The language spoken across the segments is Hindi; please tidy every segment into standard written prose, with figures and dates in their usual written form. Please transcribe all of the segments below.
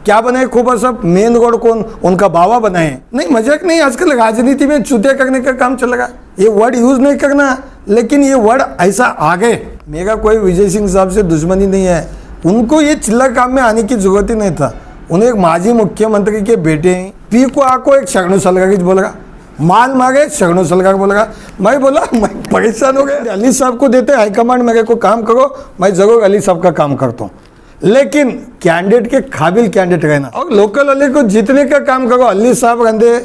क्या बनाए खोबा साहब? मेन रोड कौन उनका बाबा बनाए? नहीं, मजाक नहीं, आजकल राजनीति में चुतिया करने का काम चल रहा। ये वर्ड यूज नहीं करना, लेकिन ये वर्ड ऐसा आ गए। मेरा कोई विजय सिंह साहब से दुश्मनी नहीं है, उनको ये चिल्ला काम में आने की जरूरत ही नहीं था। उन्हें एक माजी मुख्यमंत्री के बेटे हैं, पी को आको एक शगनू सलगार बोल रहा, माल मांगे शगनू सलगार बोल रहा। मैं बोला मैं परेशान हो गया। अली साहब को देते हाईकमांड मेरे को काम करो, मैं जरूर अली साहब का काम करता हूँ, लेकिन कैंडिडेट के काबिल कैंडिडेट रहना। और लोकल अली को जीतने का काम करो। अली साहब रंधे,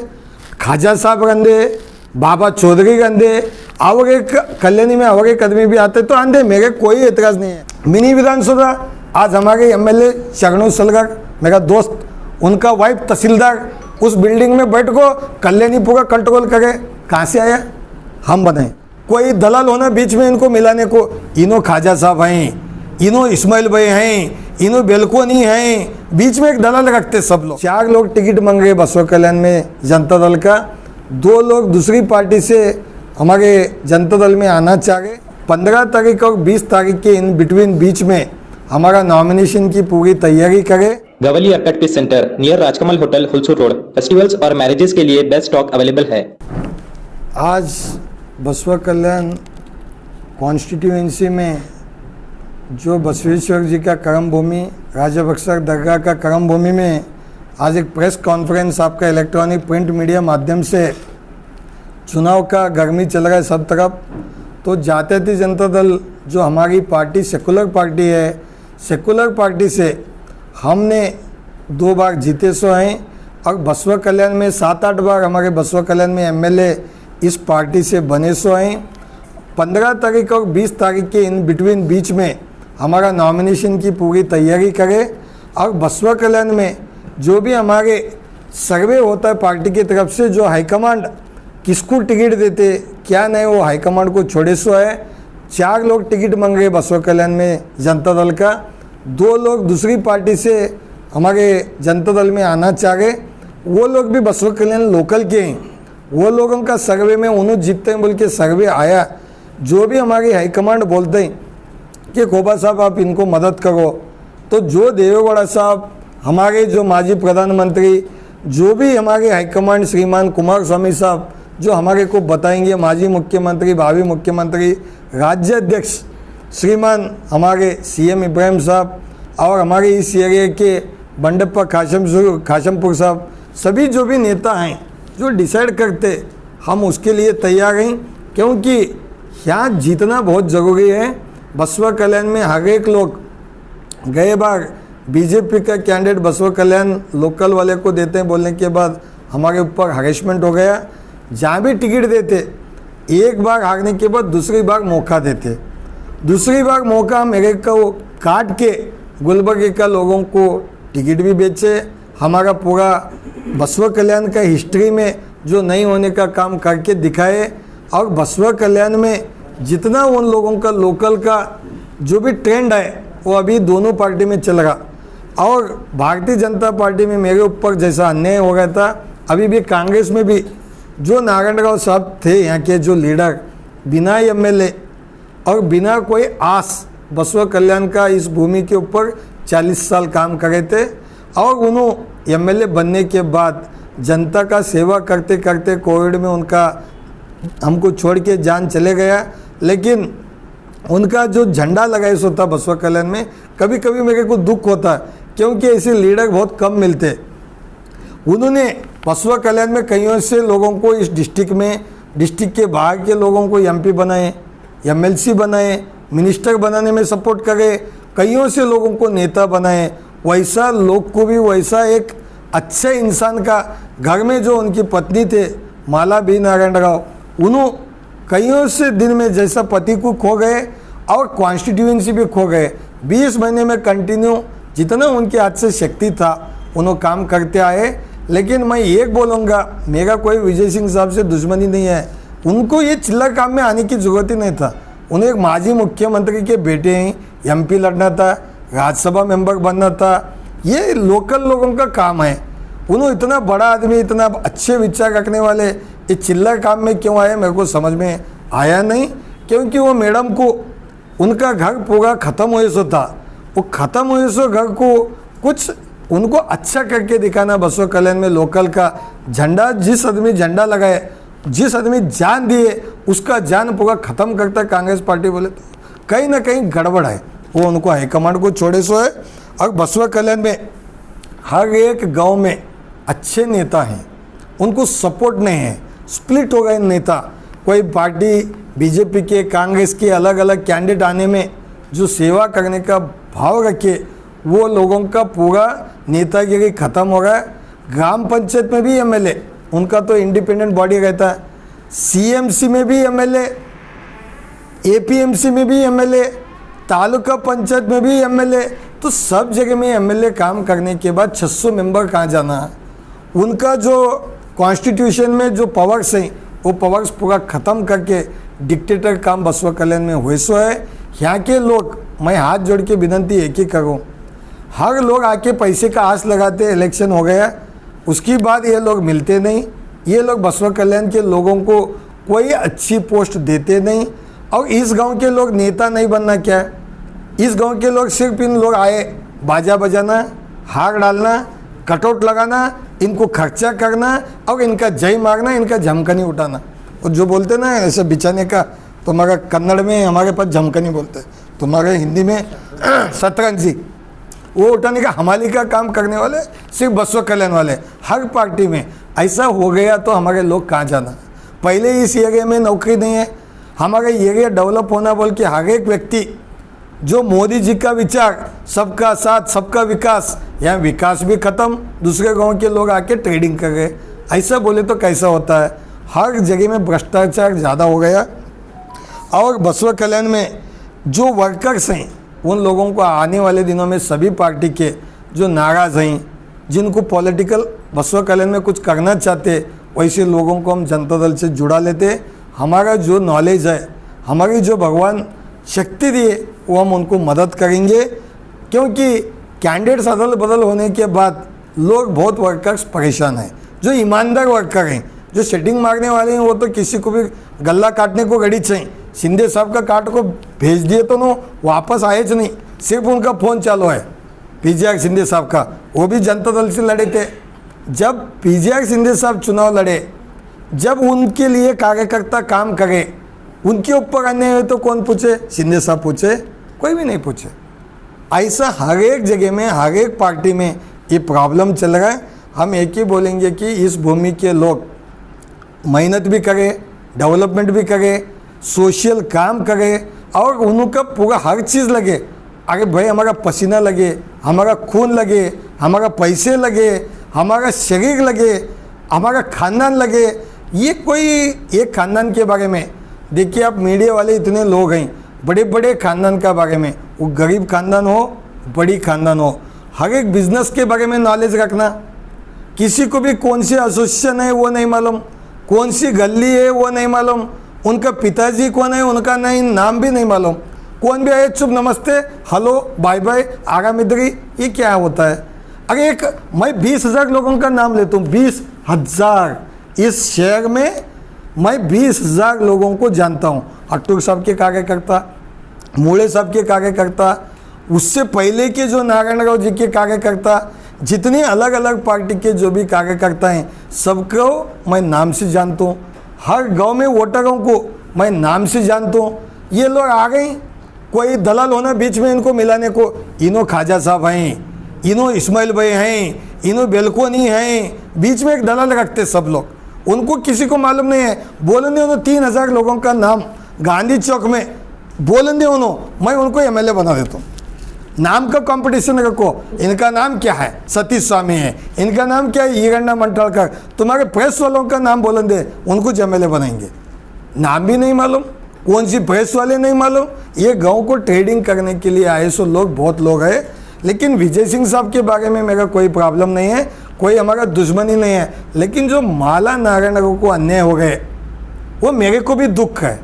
खाजा साहब रंधे, बाबा चौधरी रंधे, और एक कल्याणी में और एक आदमी भी आते तो आंधे, मेरे कोई एतराज नहीं है। मिनी विधानसभा आज हमारे एमएलए शगनू सलगार मेरा दोस्त, उनका वाइफ तहसीलदार उस बिल्डिंग में बैठ को कल्याणी पूरा कंट्रोल करे। कहाँ से आया? हम बनाए। कोई दलाल होना बीच में इनको मिलाने को। इनो खाजा साहब हैं, इनो इस्माइल भाई हैं, इनो बेलकोनी हैं, बीच में एक दलाल रखते सब लोग। 4 लोग टिकट मांग रहे बसवा कल्याण में जनता दल का, 2 लोग दूसरी पार्टी से हमारे जनता दल में आना चाह रहे। 15 तारीख और 20 तारीख के इन बिटवीन बीच में हमारा नॉमिनेशन की पूरी तैयारी करें। Gavli Arcot piece centre near Rajkamal hotel Ulsoor road. Festivals और मैरिजेस के लिए बेस्ट स्टॉक अवेलेबल है। आज बसवा कल्याण कॉन्स्टिट्यूएंसी में जो बसवेश्वर जी का कर्म भूमि, राजा बक्सर दरगाह का कर्म भूमि में आज एक प्रेस कॉन्फ्रेंस आपका इलेक्ट्रॉनिक प्रिंट मीडिया माध्यम से, चुनाव का गर्मी चल रहा है सब तरफ, तो जातीय जनता दल जो हमारी पार्टी सेकुलर पार्टी है, सेकुलर पार्टी से हमने 2 बार जीते सो हैं और बसवा कल्याण में 7-8 बार हमारे बसवा कल्याण में एमएलए इस पार्टी से बने सो हैं। 15 तारीख और 20 तारीख के इन बिटवीन बीच में हमारा नॉमिनेशन की पूरी तैयारी करें और बसवा कल्याण में जो भी हमारे सर्वे होता है पार्टी की तरफ से, जो हाईकमांड किसको टिकट देते क्या नहीं, वो हाईकमांड को छोड़े सो है। 4 लोग टिकट मांग रहे बसवा कल्याण में जनता दल का, 2 लोग दूसरी पार्टी से हमारे जनता दल में आना चाह रहे। वो लोग भी बसवा कल्याण लोकल के हैं, वो लोगों का सर्वे में उन्होंने जीतते हैं बोल के सर्वे आया। जो भी हमारी हाईकमांड बोलते हैं कि खोबा साहब आप इनको मदद करो, तो जो देवेगौड़ा साहब, हमारे जो माजी प्रधानमंत्री, जो भी हमारे हाईकमांड श्रीमान कुमार स्वामी साहब जो हमारे को बताएंगे, माजी मुख्यमंत्री, भावी मुख्यमंत्री, राज्य अध्यक्ष श्रीमान हमारे सीएम इब्राहिम साहब और हमारे इस एरिया के बंडप्पा खाशमपुर साहब, सभी जो भी नेता हैं जो डिसाइड करते, हम उसके लिए तैयार हैं, क्योंकि यहाँ जीतना बहुत ज़रूरी है। बसवा कल्याण में हर एक लोग, गए बार बीजेपी का कैंडिडेट बसवा कल्याण लोकल वाले को देते हैं बोलने के बाद हमारे ऊपर हरेसमेंट हो गया। जहाँ भी टिकट देते, एक बार हारने के बाद दूसरी बार मौका देते, दूसरी बार मौका मेरे को काट के गुलबर्ग का लोगों को टिकट भी बेचे। हमारा पूरा बसवा कल्याण का हिस्ट्री में जो नहीं होने का काम करके दिखाए, और बसवा कल्याण में जितना उन लोगों का लोकल का जो भी ट्रेंड है वो अभी दोनों पार्टी में चल रहा। और भारतीय जनता पार्टी में मेरे ऊपर जैसा अन्याय हो गया था, अभी भी कांग्रेस में भी जो नारायण राव साहब थे यहाँ के जो लीडर, बिना एमएलए और बिना कोई आस बसवा कल्याण का इस भूमि के ऊपर 40 साल काम करे थे, और उन्होंने एमएलए बनने के बाद जनता का सेवा करते करते कोविड में उनका हमको छोड़ के जान चले गया। लेकिन उनका जो झंडा लगाए सो था बसवा कल्याण में, कभी कभी मेरे को दुख होता क्योंकि ऐसे लीडर बहुत कम मिलते। उन्होंने बसवा कल्याण में कईयों से लोगों को इस डिस्ट्रिक्ट में, डिस्ट्रिक्ट के बाहर के लोगों को एमपी बनाए, एमएलसी बनाए, मिनिस्टर बनाने में सपोर्ट करे, कईयों से लोगों को नेता बनाए। वैसा लोग को भी वैसा एक अच्छे इंसान का घर में जो उनकी पत्नी थे माला बी नारायण राव, उन्होंने कईयों से दिन में जैसा पति को खो गए और कॉन्स्टिट्यूएंसी भी खो गए। 20 महीने में कंटिन्यू जितना उनके हाथ से शक्ति था उन्होंने काम करते आए। लेकिन मैं एक बोलूँगा, मेरा कोई विजय सिंह साहब से दुश्मनी नहीं है, उनको ये चिल्ला काम में आने की ज़रूरत ही नहीं था। उन्हें एक माजी मुख्यमंत्री के बेटे हैं, एमपी लड़ना था, राज्यसभा मेंबर बनना था, ये लोकल लोगों का काम है। उन्होंने इतना बड़ा आदमी, इतना अच्छे विचार रखने वाले ये चिल्ला काम में क्यों आए मेरे को समझ में आया नहीं। क्योंकि वो मैडम को उनका घर पूरा ख़त्म हुए सो था, वो ख़त्म हुए सो घर को कुछ उनको अच्छा करके दिखाना। बसवा कल्याण में लोकल का झंडा, जिस आदमी झंडा लगाए, जिस आदमी जान दिए, उसका जान पूरा ख़त्म करता कांग्रेस पार्टी बोले तो कहीं ना कहीं गड़बड़ है। वो उनको हाईकमांड को छोड़े सो है। और बसवा कल्याण में हर एक गांव में अच्छे नेता हैं, उनको सपोर्ट नहीं है, स्प्लिट हो गए नेता। कोई पार्टी बीजेपी के, कांग्रेस के अलग अलग कैंडिडेट आने में जो सेवा करने का भाव रखे, वो लोगों का पूरा नेतागिरी खत्म हो रहा है। ग्राम पंचायत में भी एमएलए, उनका तो इंडिपेंडेंट बॉडी रहता है, सीएमसी में भी एमएलए, एपीएमसी में भी एमएलए, तालुका पंचायत में भी एमएलए, तो सब जगह में एमएलए काम करने के बाद 600 मेंबर कहाँ जाना है। उनका जो कॉन्स्टिट्यूशन में जो पावर्स हैं, वो पावर्स पूरा ख़त्म करके डिक्टेटर काम बसवा कल्याण में हुए सो है। यहाँ के लोग, मैं हाथ जोड़ के विनती एक ही करूँ, हर लोग आके पैसे का आस लगाते, इलेक्शन हो गया उसकी बाद ये लोग मिलते नहीं, ये लोग बसवा कल्याण के लोगों को कोई अच्छी पोस्ट देते नहीं। और इस गांव के लोग नेता नहीं बनना क्या है, इस गांव के लोग सिर्फ इन लोग आए बाजा बजाना, हार डालना, कटआउट लगाना, इनको खर्चा करना और इनका जय मारना, इनका झमकनी उठाना। और जो बोलते ना ऐसे बिछाने का, तुम्हारा कन्नड़ में हमारे पास झमकनी बोलते हैं, तुम्हारे हिंदी में शतरंजी, वो उठाने का हमाली का काम करने वाले सिर्फ बसवा कल्याण वाले। हर पार्टी में ऐसा हो गया तो हमारे लोग कहाँ जाना। पहले इस एरिया में नौकरी नहीं है, हमारा एरिया डेवलप होना बोल के हर एक व्यक्ति जो मोदी जी का विचार, सबका साथ सबका विकास, यहाँ विकास भी खत्म, दूसरे गांव के लोग आके ट्रेडिंग कर गए। ऐसा बोले तो कैसा होता है। हर जगह में भ्रष्टाचार ज़्यादा हो गया। और बसवा कल्याण में जो वर्कर्स हैं, उन लोगों को आने वाले दिनों में सभी पार्टी के जो नाराज़ हैं, जिनको पॉलिटिकल बसवा कल्याण में कुछ करना चाहते, वैसे लोगों को हम जनता दल से जुड़ा लेते। हमारा जो नॉलेज है, हमारी जो भगवान शक्ति दी है, वो हम उनको मदद करेंगे। क्योंकि कैंडिडेट्स अदल बदल होने के बाद लोग बहुत वर्कर्स परेशान हैं। जो ईमानदार वर्कर हैं, जो सेटिंग मारने वाले हैं, वो तो किसी को भी गला काटने को गड़ी चाहिए। शिंदे साहब का काट को भेज दिए तो नो वापस आए नहीं, सिर्फ उनका फ़ोन चालू है। पीजीआर शिंदे साहब का, वो भी जनता दल से लड़े थे। जब पीजीआर शिंदे साहब चुनाव लड़े, जब उनके लिए कार्यकर्ता काम करे, उनके ऊपर अन्याय हुए तो कौन पूछे? शिंदे साहब पूछे? कोई भी नहीं पूछे। ऐसा हर एक जगह में, हर एक पार्टी में ये प्रॉब्लम चल रहा है। हम एक ही बोलेंगे कि इस भूमि के लोग मेहनत भी करें, डेवलपमेंट भी करें, सोशल काम करें और उनका पूरा हर चीज़ लगे। अरे भाई हमारा पसीना लगे, हमारा खून लगे, हमारा पैसे लगे, हमारा शरीर लगे, हमारा खानदान लगे। ये कोई एक खानदान के बारे में देखिए, आप मीडिया वाले इतने लोग हैं बड़े बड़े खानदान का बारे में, वो गरीब खानदान हो, बड़ी खानदान हो, हर एक बिजनेस के बारे में नॉलेज रखना। किसी को भी कौन सी एसोसिएशन है वो नहीं मालूम, कौन सी गली है वो नहीं मालूम, उनका पिताजी कौन है उनका नहीं नाम भी नहीं मालूम। कौन भी आए चुप नमस्ते हेलो बाय बाय आगा मिद्री, ये क्या होता है? अरे एक मैं 20,000 लोगों का नाम लेता हूँ, 20,000 इस शहर में मैं 20,000 लोगों को जानता हूँ। अट्टूर साहब के कार्यकर्ता, मूड़े साहब के कार्यकर्ता, उससे पहले के जो नारायण राव जी के कार्यकर्ता, जितने अलग अलग पार्टी के जो भी कार्यकर्ता हैं, सबको मैं नाम से जानता हूँ। हर गांव में वोटरों को मैं नाम से जानता हूँ। ये लोग आ गए, कोई दलाल होना बीच में इनको मिलाने को, इनो खाजा साहब हैं, इनो इस्माइल भाई हैं, इनो बेलकोनी हैं, बीच में एक दलाल रखते सब लोग। उनको किसी को मालूम नहीं है। बोलेंगे उन्होंने 3,000 लोगों का नाम गांधी चौक में बोलेंगे उन्होंने, मैं उनको एमएलए बना देता हूँ। नाम का कंपटीशन रखो, इनका नाम क्या है? सतीश स्वामी है, इनका नाम क्या है? ईरण्णा मंडलकर। तुम्हारे प्रेस वालों का नाम बोलेंगे, उनको एमएलए बनाएंगे। नाम भी नहीं मालूम, कौन सी प्रेस वाले नहीं मालूम। ये गांव को ट्रेडिंग करने के लिए आए सो लोग बहुत लोग हैं। लेकिन विजय सिंह साहब के बारे में मेरा कोई प्रॉब्लम नहीं है, कोई हमारा दुश्मनी नहीं है। लेकिन जो माला नारायण को अन्याय हो गए, वो मेरे को भी दुख है।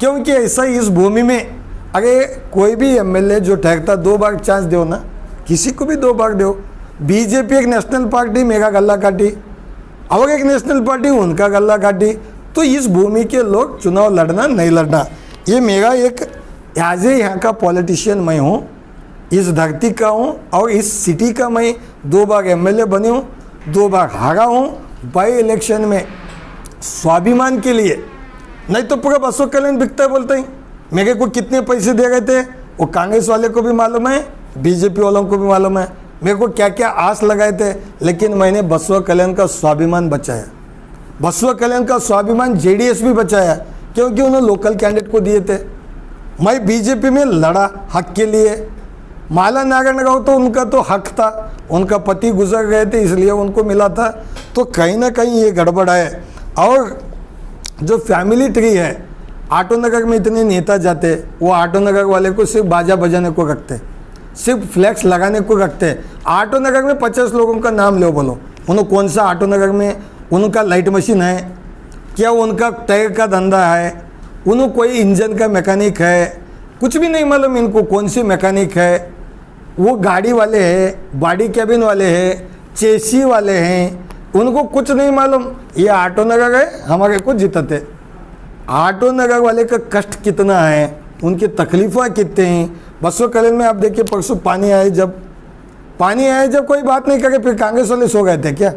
क्योंकि ऐसा इस भूमि में, अरे कोई भी एमएलए जो ठहरता 2 बार चांस दो ना, किसी को भी 2 बार दो। बीजेपी एक नेशनल पार्टी मेरा गला काटी और एक नेशनल पार्टी उनका गला काटी, तो इस भूमि के लोग चुनाव लड़ना नहीं लड़ना, ये मेरा एक एज ए यहाँ का पॉलिटिशियन मैं हूँ, इस धरती का हूँ और इस सिटी का मैं 2 बार एमएलए बनी हूँ, 2 बार हारा हूँ बाई इलेक्शन में स्वाभिमान के लिए। नहीं तो पूरा बसवा कल्याण बिकता है बोलते ही। मेरे को कितने पैसे दे गए थे वो कांग्रेस वाले को भी मालूम है, बीजेपी वालों को भी मालूम है, मेरे को क्या क्या आस लगाए थे, लेकिन मैंने बसवा कल्याण का स्वाभिमान बचाया। बसवा कल्याण का स्वाभिमान जेडीएस भी बचाया, क्योंकि उन्होंने लोकल कैंडिडेट को दिए थे। मैं बीजेपी में लड़ा हक के लिए। माला नारायण राव तो उनका तो हक था, उनका पति गुजर गए थे इसलिए उनको मिला था। तो कहीं ना कहीं ये गड़बड़ है। और जो फैमिली ट्री है, ऑटो नगर में इतने नेता जाते, वो ऑटो नगर वाले को सिर्फ बाजा बजाने को रखते, सिर्फ फ्लैक्स लगाने को रखते। ऑटो नगर में 50 लोगों का नाम लो, बोलो उन्होंने कौन सा ऑटो नगर में उनका लाइट मशीन है, क्या उनका टायर का धंधा है, उन्होंने कोई इंजन का मैकेनिक है, कुछ भी नहीं मालूम इनको कौन सी मैकेनिक है। वो गाड़ी वाले हैं, बॉडी कैबिन वाले हैं, चेसी वाले हैं, उनको कुछ नहीं मालूम। ये ऑटो नगर है, हमारे को जिताते। ऑटो नगर वाले का कष्ट कितना है, उनकी तकलीफ़ें कितने हैं। बसवा कल्याण में आप देखिए, परसों पानी आए जब कोई बात नहीं करे, फिर कांग्रेस वाले सो गए थे क्या?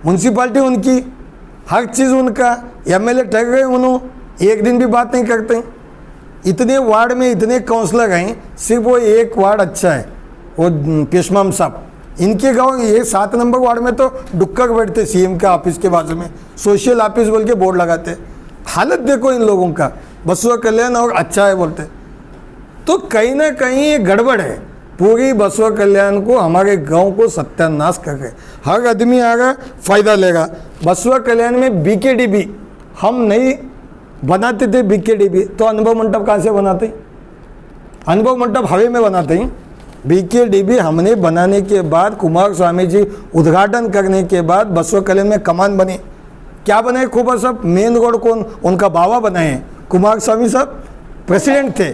म्यूनसिपाल्टी उनकी, हर चीज़ उनका, एमएलए ठग गए, उन्होंने एक दिन भी बात नहीं करते। इतने वार्ड में इतने काउंसलर हैं, सिर्फ वो एक वार्ड अच्छा है, वो पेशमाम साहब। इनके गांव ये 7 नंबर वार्ड में तो डुक्कर बैठते सीएम का ऑफिस के बाजू में, सोशल ऑफिस बोल के बोर्ड लगाते। हालत देखो इन लोगों का, बसवा कल्याण और अच्छा है बोलते। तो कहीं ना कहीं ये गड़बड़ है। पूरी बसवा कल्याण को, हमारे गांव को सत्यानाश कर गए। हर आदमी आएगा फायदा लेगा। बसवा कल्याण में बीकेडीबी हम नहीं बनाते थे, बीकेडीबी तो अनुभव मंडप कहाँ से बनाते? अनुभव मंडप हवे में बनाते हैं। बीकेडीबी हमने बनाने के बाद, कुमार स्वामी जी उद्घाटन करने के बाद बसवा कल्याण में कमान बने। क्या बनाए खूब सब? मेन रोड कौन? उनका बाबा बनाए। कुमार स्वामी साहब प्रेसिडेंट थे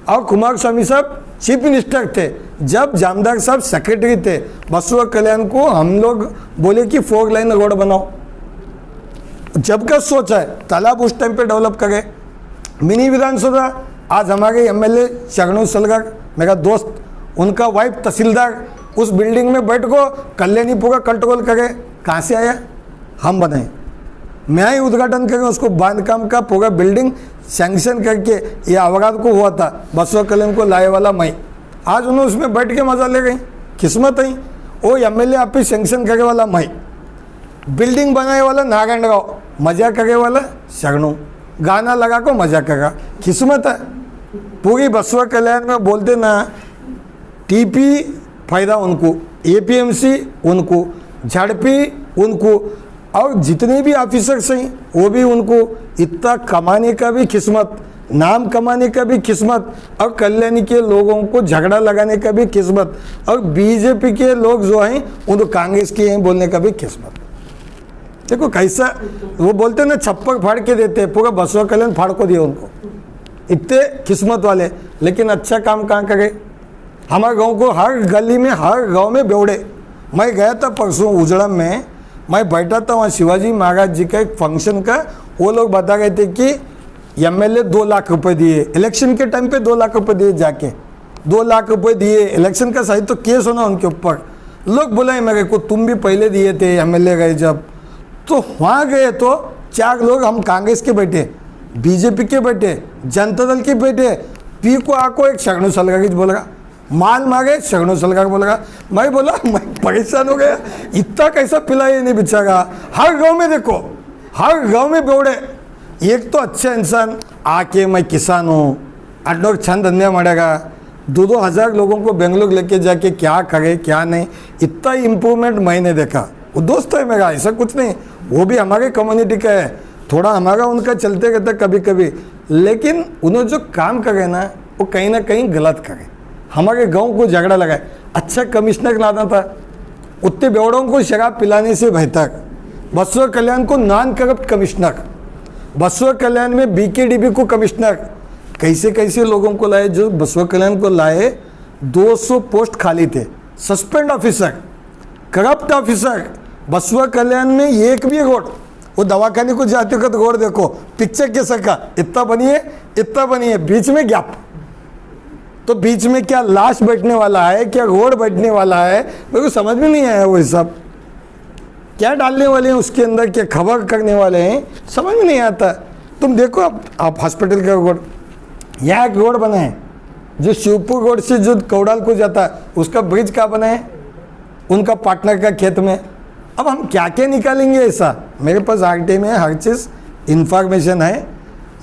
और कुमार स्वामी साहब चीफ मिनिस्टर थे। जब जामदार साहब सेक्रेटरी थे, बसवा कल्याण को हम लोग बोले कि 4 लाइन रोड बनाओ। जब का सोचा है, तालाब उस टाइम पे डेवलप करे। मिनी विधानसभा, आज हमारे एमएलए शरणू सलगर मेरा दोस्त, उनका वाइफ तहसीलदार उस बिल्डिंग में बैठ को कल्याणी पूरा कंट्रोल करे। कहाँ से आया? हम बनाए, मैं ही उद्घाटन करें उसको। बांधकाम का पूरा बिल्डिंग सैंक्शन करके ये अवराध को हुआ था, बसवा कल्याण को लाए वाला मैं। आज उन्होंने उसमें बैठ के मजा ले गई, किस्मत है। वो एमएलए ऑफिस सैंक्शन करे वाला मैं, बिल्डिंग बनाए वाला नारायण राव, मजा करे वाला शरणू, गाना लगा को मजा करेगा, किस्मत है। पूरी बसवा कल्याण में बोलते ना, टीपी फायदा उनको, एपीएमसी उनको, झड़पी उनको, और जितने भी ऑफिसर्स हैं वो भी उनको। इतना कमाने का भी किस्मत, नाम कमाने का भी किस्मत, और कल्याणी के लोगों को झगड़ा लगाने का भी किस्मत, और बीजेपी के लोग जो हैं उनको कांग्रेस के हैं बोलने का भी किस्मत। देखो कैसा वो बोलते ना, छप्पर फाड़ के देते, पूरा बसवा कल्याण फाड़ को दिया उनको। इतने किस्मत वाले, लेकिन अच्छा काम कहाँ करे? हमारे गांव को हर गली में, हर गांव में बेवड़े। मैं गया था परसों उजड़म में, मैं बैठा था वहाँ शिवाजी महाराज जी का एक फंक्शन का। वो लोग बता रहे थे कि एमएलए 2 लाख रुपए दिए, इलेक्शन के टाइम पे 2 लाख रुपए दिए, जाके 2 लाख रुपए दिए। इलेक्शन का सही तो केस होना उनके ऊपर। लोग बुलाए मेरे को, तुम भी पहले दिए थे एमएलए गए जब। तो वहाँ गए तो 4 लोग, हम कांग्रेस के बैठे, बीजेपी के बैठे, जनता दल के बैठे। पी को आको एक शरणू सलगर बोल रहा, माल मांगे शरणू सलगर बोल रहा। मैं बोला, मैं परेशान हो गया, इतना कैसा पिलाए नहीं बेचारा। हर गांव में देखो, हर गांव में बेवड़े। एक तो अच्छा इंसान आके, मैं किसान हूँ, 8 छंद धंधा मारेगा, 2-2 हज़ार लोगों को बेंगलोर लेके जाके क्या करे क्या नहीं, इतना इम्प्रूवमेंट मैंने देखा। वो दोस्त है मेरा, ऐसा कुछ नहीं, वो भी हमारे कम्युनिटी का है, थोड़ा हमारा उनका चलते रहता कभी कभी, लेकिन उन्होंने जो काम करे ना वो कहीं ना कहीं गलत करे। हमारे गांव को झगड़ा लगाए। अच्छा कमिश्नर लाना था, उतने बेवड़ों को शराब पिलाने से बेहतर बसवा कल्याण को नॉन करप्ट कमिश्नर, बसवा कल्याण में बीकेडीबी को कमिश्नर, कैसे कैसे लोगों को लाए। जो बसवा कल्याण को लाए, 200 पोस्ट खाली थे, सस्पेंड ऑफिसर, करप्ट ऑफिसर। बसवा कल्याण में एक भी रोड, वो दवाखाने को जाते वक्त रोड देखो, पिक्चर कैसा का, इतना बनी है, बीच में गैप। तो बीच में क्या लाश बैठने वाला है, क्या रोड बैठने वाला है, मेरे को समझ में नहीं आया। वो सब क्या डालने वाले हैं उसके अंदर, क्या खबर करने वाले हैं, समझ में नहीं आता। तुम देखो आप हॉस्पिटल का रोड, यहाँ एक रोड बना है जो शिवपुर रोड से जो कौड़ाल को जाता है, उसका ब्रिज कहाँ बना है, उनका पार्टनर का खेत में। अब हम क्या क्या निकालेंगे ऐसा, मेरे पास आरटीआई में हर चीज़ इंफॉर्मेशन है।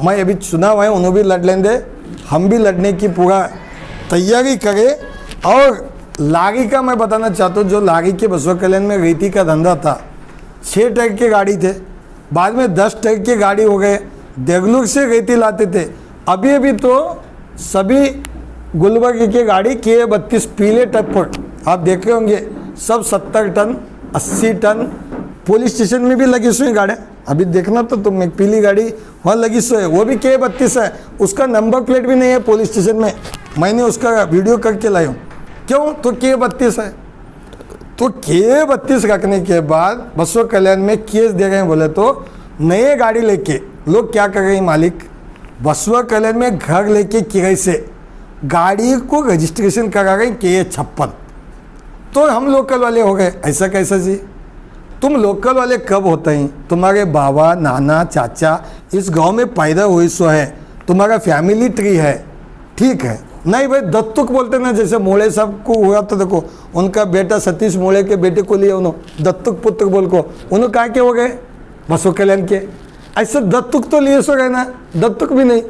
मैं अभी चुनाव है, उन्होंने भी लड़ लेंगे, हम भी लड़ने की पूरा तैयारी करें। और लारी का मैं बताना चाहता हूँ, जो लारी के बसवा कल्याण में रेती का धंधा था, 6 ट्रक की गाड़ी थे, बाद में 10 ट्रक की गाड़ी हो गए, देगलूर से रेती लाते थे। अभी तो सभी गुलबर्ग की गाड़ी K32 पीले टप पर आप देख रहे होंगे, सब 70 टन 80 टन, पुलिस स्टेशन में भी लगी हुई गाड़ी। अभी देखना तो तुम, एक पीली गाड़ी वहाँ लगी सो है, वो भी K32 है, उसका नंबर प्लेट भी नहीं है पुलिस स्टेशन में, मैंने उसका वीडियो करके लाया हूँ। क्यों? तो K32 है। तो K32 रखने के बाद बसवा कल्याण में केस दे रहे हैं बोले तो, नए गाड़ी लेके लोग क्या कर रहे हैं, मालिक बसवा कल्याण में घर लेके किराए से गाड़ी को रजिस्ट्रेशन करा रहे हैं K56। तो हम लोकल वाले हो गए, ऐसा कैसा जी? तुम लोकल वाले कब होते हैं? तुम्हारे बाबा नाना चाचा इस गांव में पैदा हुई सो है, तुम्हारा फैमिली ट्री है, ठीक है। नहीं भाई दत्तुक बोलते ना, जैसे मोड़े साहब को हुआ तो देखो, उनका बेटा सतीश मोड़े के बेटे को लिया उन्होंने दत्तुक पुत्र बोल को, उन्होंने कहा के हो गए बसवा कल्याण के। ऐसे दत्तुक तो लिए सो गए ना, दत्तुक भी नहीं,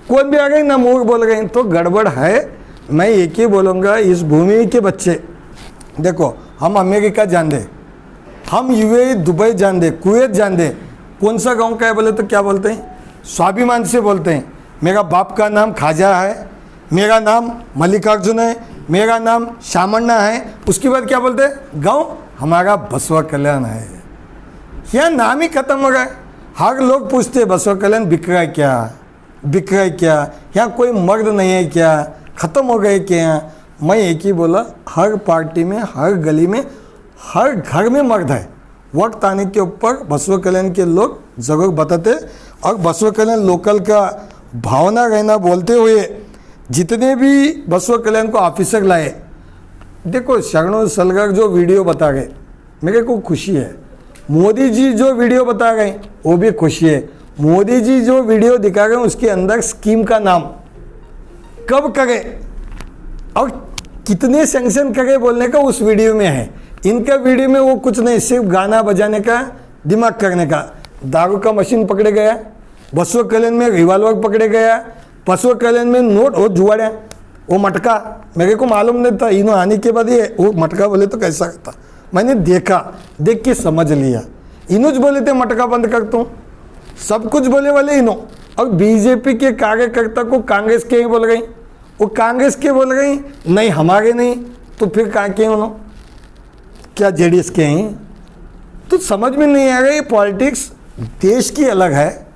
कौन भी आ गए ना मूर्ख बोल गए, तो गड़बड़ है। मैं एक ही बोलूँगा, इस भूमि के बच्चे देखो, हम अमेरिका जान दे, हम यूएई दुबई जान दे, कुवैत जान दे, कौन सा गांव का है बोले तो क्या बोलते हैं, स्वाभिमान से बोलते हैं, मेरा बाप का नाम खाजा है, मेरा नाम मल्लिकार्जुन है, मेरा नाम शामण्णा है, उसके बाद क्या बोलते हैं, गांव हमारा बसवा कल्याण है। यहाँ नाम ही खत्म हो गया। हर लोग पूछते हैं बसवा कल्याण बिक रहा है क्या, बिक रहा है क्या, यहाँ कोई मर्द नहीं है क्या, ख़त्म हो गए क्या? मैं एक ही बोला, हर पार्टी में, हर गली में, हर घर में मर्द है। वक्त आने के ऊपर बसवा कल्याण के लोग जरूर बताते, और बसवा कल्याण लोकल का भावना रहना बोलते हुए जितने भी बसवा कल्याण को ऑफिसर लाए, देखो शरणों सलगर जो वीडियो बता गए मेरे को खुशी है, मोदी जी जो वीडियो बता गए वो भी खुशी है। मोदी जी जो वीडियो दिखा गए उसके अंदर स्कीम का नाम कब करे और कितने सैंक्शन करे बोलने का उस वीडियो में है। इनका वीडियो में वो कुछ नहीं, सिर्फ गाना बजाने का, दिमाग करने का। दारू का मशीन पकड़े गया, बसवा कल्याण में रिवॉल्वर पकड़े गया, बसवा कल्याण में नोट और जुआड़िया, वो मटका मेरे को मालूम नहीं था, इन्हों आने के बाद ये वो मटका बोले तो कैसा था, मैंने देखा, देख के समझ लिया। इन्हों बोले थे मटका बंद करता हूँ, सब कुछ बोले वाले इन्हों। और बीजेपी के कार्यकर्ता को कांग्रेस के ही बोल गई, वो कांग्रेस के बोल गई नहीं हमारे नहीं, तो फिर कहाँ के उन्होंने, क्या जेडीएस के हैं? तो समझ में नहीं आ रहा, ये पॉलिटिक्स देश की अलग है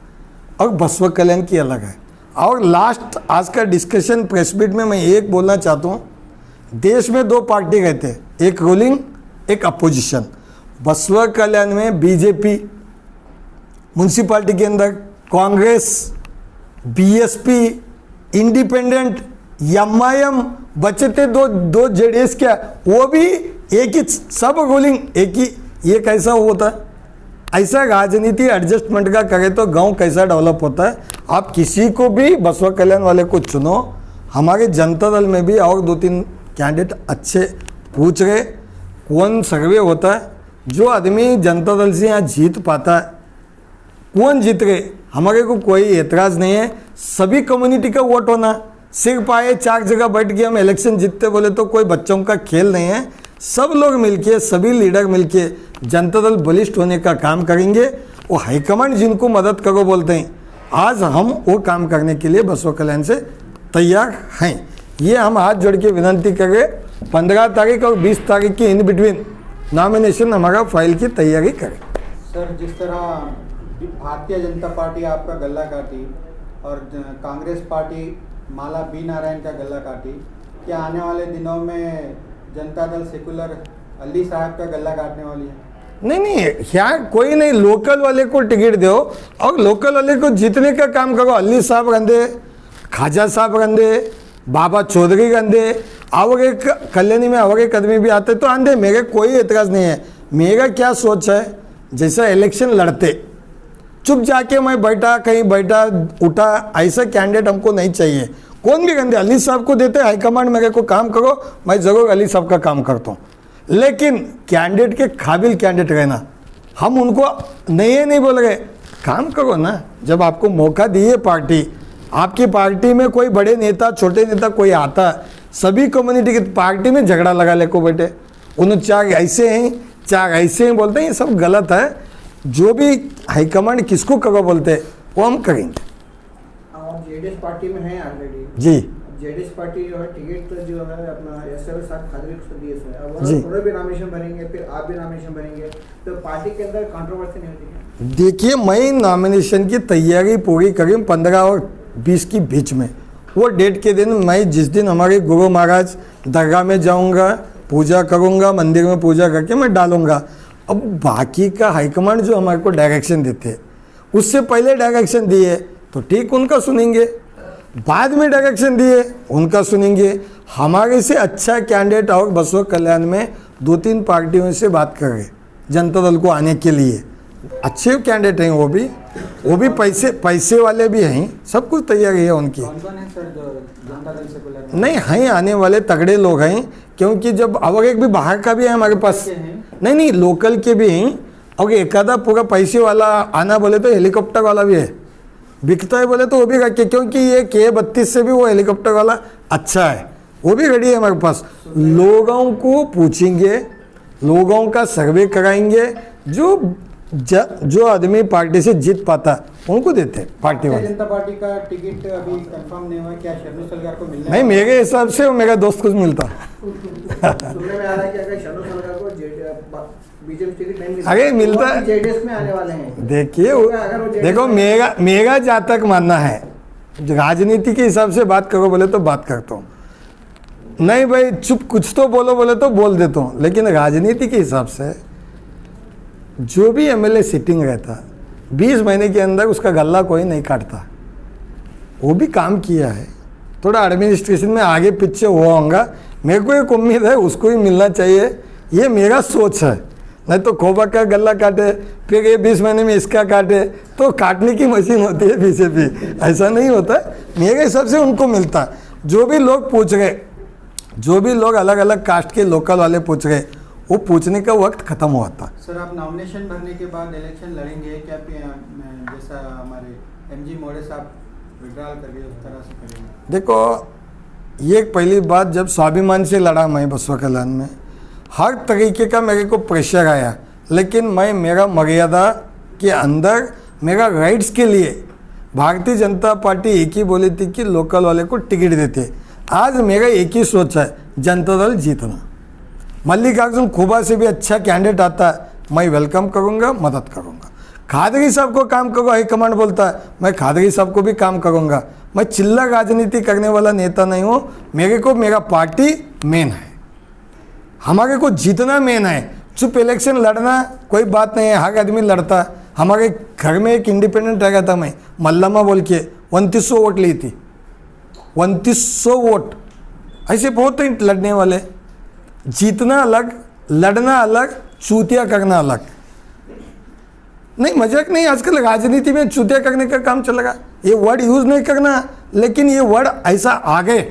और बसवा कल्याण की अलग है। और लास्ट आज का डिस्कशन प्रेस मीट में मैं एक बोलना चाहता हूँ, देश में 2 पार्टी रहते हैं, एक रूलिंग एक अपोजिशन। बसवा कल्याण में बीजेपी, म्यूनसिपालिटी के अंदर कांग्रेस, बीएसपी, इंडिपेंडेंट, एमआईएम, बचते दो जेडीएस, क्या वो भी एक ही, सब रूलिंग एक ही। ये कैसा होता है? ऐसा राजनीति एडजस्टमेंट का करे तो गांव कैसा डेवलप होता है? आप किसी को भी बसवा कल्याण वाले को चुनो। हमारे जनता दल में भी और 2-3 कैंडिडेट अच्छे पूछ रहे, कौन सर्वे होता है, जो आदमी जनता दल से यहाँ जीत पाता है, कौन जीत गए, हमारे को कोई एतराज़ नहीं है। सभी कम्युनिटी का वोट होना, सिर्फ आए 4 जगह बैठ के हम इलेक्शन जीतते बोले तो कोई बच्चों का खेल नहीं है। सब लोग मिलके, सभी लीडर मिलके जनता दल बलिष्ठ होने का काम करेंगे। वो हाईकमांड जिनको मदद करो बोलते हैं, आज हम वो काम करने के लिए बसवा कल्याण से तैयार हैं। ये हम हाथ जोड़ के विनती करें, 15 तारीख और 20 तारीख के इन बिटवीन नॉमिनेशन हमारा फाइल की तैयारी करें। सर, जिस तरह भारतीय जनता पार्टी आपका गला काटी और कांग्रेस पार्टी माला बी नारायण का गला काटी, क्या आने वाले दिनों में जनता दल सेकुलर अली साहब का गला काटने वाली है? नहीं, यहाँ कोई नहीं, लोकल वाले को टिकट दो और लोकल वाले को जीतने का काम करो। अली साहब रंधे, खाजा साहब रंधे, बाबा चौधरी के अंधे, और एक कल्याणी में और एक आदमी भी आते तो अंधे, मेरे कोई एतराज़ नहीं है। मेरा क्या सोच है, जैसा इलेक्शन लड़ते चुप जाके मैं बैठा कहीं बैठा उठा, ऐसा कैंडिडेट हमको नहीं चाहिए। कौन भी गंदे अली साहब को देते हाईकमांड मेरे को काम करो, मैं ज़रूर अली साहब का काम करता हूँ, लेकिन कैंडिडेट के काबिल कैंडिडेट रहना। हम उनको नहीं बोल रहे, काम करो ना। जब आपको मौका दिए पार्टी, आपकी पार्टी में कोई बड़े नेता छोटे नेता कोई आता, सभी कम्युनिटी की पार्टी में झगड़ा लगा ले को बैठे, उन्हें चार ऐसे हैं चार ऐसे हैं बोलते हैं, ये सब गलत है। जो भी हाईकमांड किसको करो बोलते वो हम करेंगे। आप जेडीएस पार्टी में हैं ऑलरेडी जी, जेडीएस पार्टी जो है टिकट तो जो है अपना एसएल साहब खादरी को दिए है, अब जी। उन्होंने भी नामिनेशन भरेंगे, फिर आप भी नामिनेशन भरेंगे, तो पार्टी के अंदर कंट्रोवर्सी नहीं होती है? देखिए मैं नामिनेशन की तैयारी पूरी करी 15 और 20 की बीच में। वो डेट के दिन मैं जिस दिन हमारे गुरु महाराज दरगाह में जाऊंगा, पूजा करूंगा, मंदिर में पूजा करके मैं डालूंगा। अब बाकी का हाईकमांड जो हमारे को डायरेक्शन देते, उससे पहले डायरेक्शन दिए तो ठीक उनका सुनेंगे, बाद में डायरेक्शन दिए उनका सुनेंगे। हमारे से अच्छा कैंडिडेट और बसवा कल्याण में 2-3 पार्टियों से बात कर रहे जनता दल को आने के लिए, अच्छे कैंडिडेट हैं वो भी पैसे वाले भी हैं, सब कुछ तैयारी है उनकी। कौन है सर जो जनता दल से बोला? नहीं हैं, आने वाले तगड़े लोग हैं, क्योंकि जब और एक भी बाहर का भी है हमारे पास, नहीं लोकल के भी हैं, और एक आधा पूरा पैसे वाला आना बोले तो हेलीकॉप्टर वाला भी है, बिकता है बोले तो वो भी रखे, क्योंकि ये K-32 से भी वो हेलीकॉप्टर वाला अच्छा है, वो भी रेडी है हमारे पास। लोगों को पूछेंगे, लोगों का सर्वे कराएंगे, जो आदमी पार्टी से जीत पाता उनको देते हैं पार्टी वाले। जनता पार्टी का टिकट अभी कंफर्म नहीं हुआ, क्या शर्नू सलगार को मिलना नहीं, मेरे हिसाब से वो मेरा दोस्त कुछ मिलता। सुनने में आ रहा है कि अगर शर्नू सलगार को बीजेपी टिकट नहीं मिलता, अरे मिलता है, जेडीएस में आने वाले हैं। देखिए देखो मेरा जहाँ तक मानना है, राजनीति के हिसाब से बात करो बोले तो बात करता हूँ, नहीं भाई चुप कुछ तो बोलो बोले तो बोल देता हूँ, लेकिन राजनीति के हिसाब से जो भी एमएलए सिटिंग रहता 20 महीने के अंदर उसका गल्ला कोई नहीं काटता। वो भी काम किया है, थोड़ा एडमिनिस्ट्रेशन में आगे पीछे हुआ होगा, मेरे को एक उम्मीद है उसको भी मिलना चाहिए, ये मेरा सोच है। नहीं तो खोबा का गल्ला काटे फिर ये 20 महीने में इसका काटे तो काटने की मशीन होती है बीजेपी, ऐसा नहीं होता। मेरे हिसाब से उनको मिलता। जो भी लोग पूछ रहे, जो भी लोग अलग अलग कास्ट के लोकल वाले पूछ रहे, वो पूछने का वक्त खत्म हुआ था। सर आप नॉमिनेशन भरने के बाद इलेक्शन लड़ेंगे क्या, जैसा हमारे एमजी मोड़े साहब विड्रॉल करके उस तरह से करेंगे? देखो ये पहली बात, जब स्वाभिमान से लड़ा मैं बसवा कल्याण में, हर तरीके का मेरे को प्रेशर आया, लेकिन मैं मेरा मर्यादा के अंदर मेरा राइट्स के लिए भारतीय जनता पार्टी एक ही बोली थी कि लोकल वाले को टिकट देते। आज मेरा एक ही सोच है, जनता दल जीतना। मल्लिकार्जुन खोबा से भी अच्छा कैंडिडेट आता है मैं वेलकम करूंगा, मदद करूंगा। खादरी साहब को काम करो हाईकमांड बोलता है, मैं खादरी साहब को भी काम करूंगा। मैं चिल्ला राजनीति करने वाला नेता नहीं हूँ, मेरे को मेरा पार्टी मेन है, हमारे को जीतना मेन है। चुप इलेक्शन लड़ना कोई बात नहीं है, हर आदमी लड़ता। हमारे घर में एक इंडिपेंडेंट रह गया था मैं, मल्लम्मा बोल के, 2900 वोट ली थी, 2900 वोट। ऐसे बहुत हैं लड़ने वाले। जीतना अलग, लड़ना अलग, चूतिया करना अलग। नहीं मजाक नहीं, आजकल राजनीति में चूतिया करने का काम चलेगा, ये वर्ड यूज़ नहीं करना, लेकिन ये वर्ड ऐसा आ गए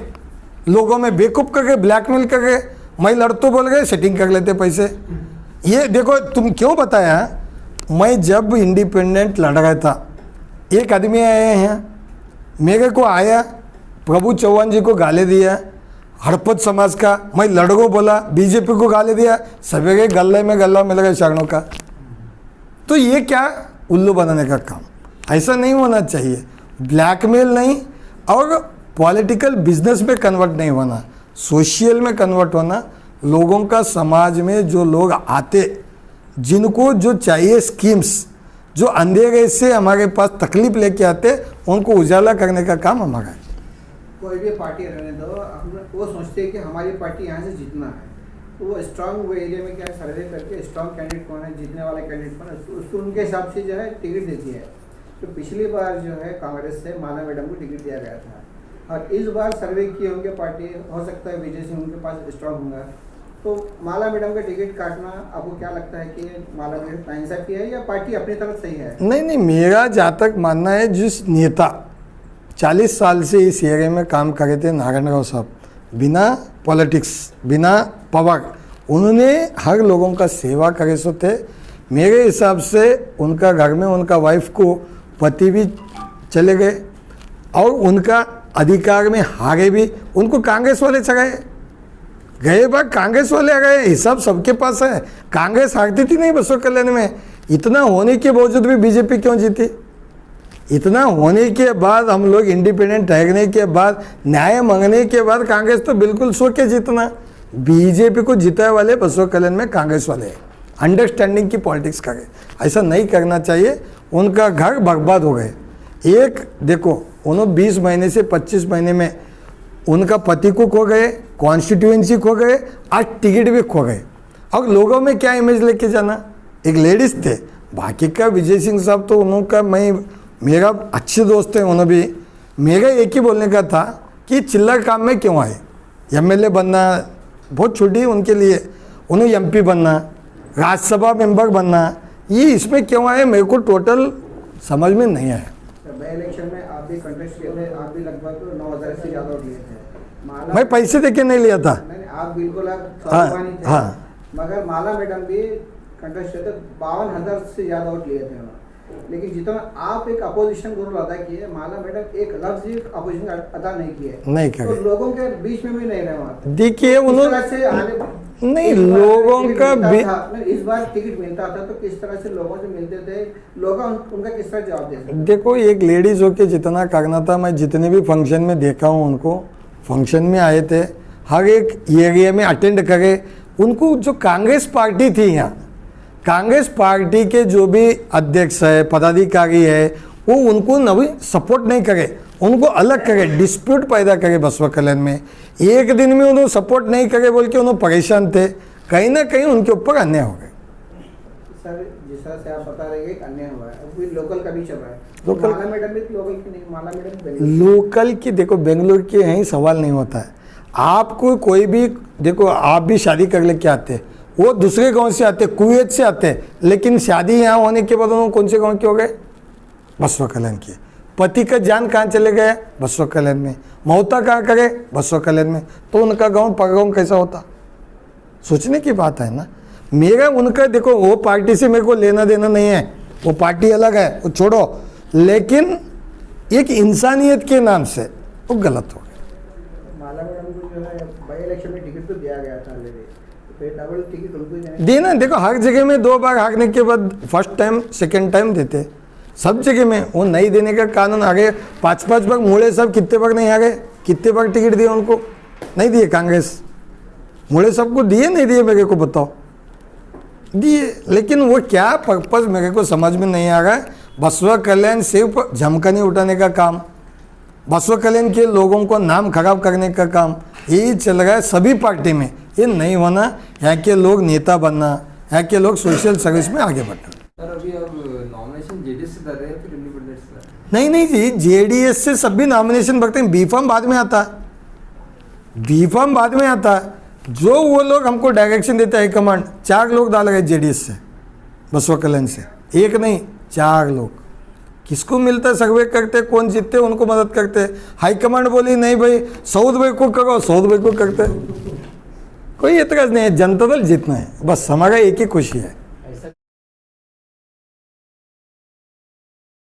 लोगों में, बेवकूफ़ करके ब्लैकमेल करके मैं लड़तो बोल गए, सेटिंग कर लेते पैसे। ये देखो तुम क्यों बताया, मैं जब इंडिपेंडेंट लड़ रहा था, एक आदमी आए हैं मेरे को आया, प्रभु चौहान जी को गाली दिया, हड़पत समाज का, मैं लड़को बोला, बीजेपी को गाली दिया, सवेरे गले में गला मिल गया शरणों का। तो ये क्या उल्लू बनाने का काम, ऐसा नहीं होना चाहिए। ब्लैकमेल नहीं, और पॉलिटिकल बिजनेस में कन्वर्ट नहीं होना, सोशल में कन्वर्ट होना। लोगों का समाज में जो लोग आते, जिनको जो चाहिए स्कीम्स, जो अंधेरे से हमारे पास तकलीफ लेके आते, उनको उजाला करने का काम हमारा है। कोई भी पार्टी रहने दो, वो सोचते हैं कि हमारी पार्टी यहाँ से जीतना है, तो वो स्ट्रांग वो एरिया में क्या सर्वे करके स्ट्रांग कैंडिडेट कौन है, जीतने वाला कैंडिडेट कौन है, उसको उनके हिसाब से जो है टिकट देती है। तो पिछली बार जो है कांग्रेस से माला मैडम को टिकट दिया गया था, और इस बार सर्वे किए होंगे पार्टी, हो सकता है विजय सिंह उनके पास स्ट्रांग होगा। तो माला मैडम का टिकट काटना आपको क्या लगता है कि माला मैडम नाइंसाफी है या पार्टी अपनी तरफ सही है? नहीं, मेरा जहाँ तक मानना है, जिस नेता 40 साल से इस एरिया में काम करे थे, नारायण राव साहब, बिना पॉलिटिक्स, बिना पावर, उन्होंने हर लोगों का सेवा करे सो थे। मेरे हिसाब से उनका घर में उनका वाइफ को पति भी चले गए और उनका अधिकार में हारे भी, उनको कांग्रेस वाले चढ़ाए गए, बार कांग्रेस वाले आ गए। हिसाब सबके पास है, कांग्रेस हारती थी नहीं बसवा कल्याण में। इतना होने के बावजूद भी बीजेपी क्यों जीती? इतना होने के बाद, हम लोग इंडिपेंडेंट ठहरने के बाद, न्याय मांगने के बाद कांग्रेस तो बिल्कुल सो के जीतना। बीजेपी को जिताए वाले बसवा कल्याण में कांग्रेस वाले हैं, अंडरस्टैंडिंग की पॉलिटिक्स करे। ऐसा नहीं करना चाहिए, उनका घर बर्बाद हो गए। एक देखो, उन्होंने 20 महीने से 25 महीने में उनका पति को खो गए, कॉन्स्टिट्यूएंसी खो गए, आज टिकट भी खो गए। और लोगों में क्या इमेज लेके जाना? एक लेडीज थे, बाकी का विजय सिंह साहब तो उनका, मेरा अच्छे दोस्त है, उन्होंने भी, मेरा एक ही बोलने का था कि चिल्लर काम में क्यों आए? एमएलए बनना बहुत छोटी उनके लिए, उन्हें एमपी बनना, राज्यसभा मेंबर बनना, ये इसमें क्यों आए? मेरे को टोटल समझ में नहीं आया। बाई इलेक्शन में आप भी कंटेस्ट किए थे, आप भी लगभग 9,000 से ज़्यादा वोट लिए थे। मैं पैसे देके नहीं लिया था। नहीं, आप बिल्कुल आप हाँ, स्वाभिमानी थे। हाँ। मगर माला मैडम भी कंटेस्ट किए थे, 52,000 से ज़्यादा वोट लिए थे। लेकिन जितना आप एक अपोजिशन रोल अदा किए, माला मैडम एक लफ्ज भी अपोजिशन अदा नहीं किए, नहीं तो करे। लोगों के बीच में भी नहीं रहे वहाँ। देखिए उन्होंने नहीं, लोगों का इस बार टिकट मिलता था तो किस तरह से लोगों से मिलते थे, लोग उनका किस तरह जवाब देते? देखो, एक लेडीज होके जितना करना था, मैं जितने भी फंक्शन में देखा हूँ, उनको फंक्शन में आए थे, हर एक एरिया में अटेंड करे। उनको जो कांग्रेस पार्टी थी यहाँ, कांग्रेस पार्टी के जो भी अध्यक्ष है, पदाधिकारी है, वो उनको नवी सपोर्ट नहीं करे, उनको अलग करे, डिस्प्यूट पैदा करे बसवा कल्याण में। एक दिन में उन्होंने सपोर्ट नहीं करे बोल के उन्होंने परेशान थे, कहीं ना कहीं उनके ऊपर अन्याय हो गए। सर, जिस तरह से आप बता रहे हैं अन्याय हुआ है, अभी लोकल का भी चल रहा है। लोकल, माला मैडम भी लोकल की नहीं, माला मैडम लोकल की देखो, बेंगलुरु के यहीं सवाल नहीं होता है। आपको कोई भी देखो, आप भी शादी कर लेके आते, वो दूसरे गांव से आते, कुवैत से आते, लेकिन शादी यहाँ होने के बाद उन्होंने कौन से गांव के हो गए? बसवा कल्याण के। पति का जान कहाँ चले गए? बसवा कल्याण में। मौता कहाँ करे? बसवा कल्याण में। तो उनका गांव परगांव कैसा होता? सोचने की बात है ना। मेरा उनका देखो, वो पार्टी से मेरे को लेना देना नहीं है, वो पार्टी अलग है, वो छोड़ो, लेकिन एक इंसानियत के नाम से वो गलत हो गया। माला मैडम को जो है बाई इलेक्शन में टिकट तो दिया गया था ऑलरेडी, तो फिर डबल टिकट उनको देना। देखो, हर जगह में 2 बार हारने के बाद फर्स्ट टाइम सेकेंड टाइम देते, सब जगह में। वो नहीं देने का कानून आ गए। 5-5 बार मुड़े साहब कितने बार नहीं आ गए? कितने बार टिकट दिए उनको? नहीं दिए। कांग्रेस मुड़े साहब को दिए, नहीं दिए? मेरे को बताओ। दिए, लेकिन वो क्या पर्पज़ मेरे को समझ में नहीं आ रहा है। बसवा कल्याण सिर्फ झमकनी उठाने का काम, बसवा कल्याण के लोगों को नाम खराब करने का काम, यही चल रहा है सभी पार्टी में। ये नहीं होना। यहाँ के लोग नेता बनना, यहाँ के लोग सोशल सर्विस में आगे बढ़ना। सर, अभी अब नॉमिनेशन जेडीएस से कर रहे हैं फिर इंडिपेंडेंट से? नहीं जी, जेडीएस से सभी नॉमिनेशन भरते हैं, बीफार्म बाद में आता है। बीफार्म बाद में आता है। जो वो लोग हमको डायरेक्शन देते हैं हाईकमांड, 4 लोग डाल गए जेडीएस से, बसवा कल्याण से, एक नहीं 4 लोग। किसको मिलता है? सर्वे करते, कौन जीतते उनको मदद करते। हाईकमांड बोली नहीं भाई, सऊद भाई को करो, सऊद भाई को करते। कोई एतराज नहीं है, जनता दल जीतना है, बस हमारा एक ही खुशी है।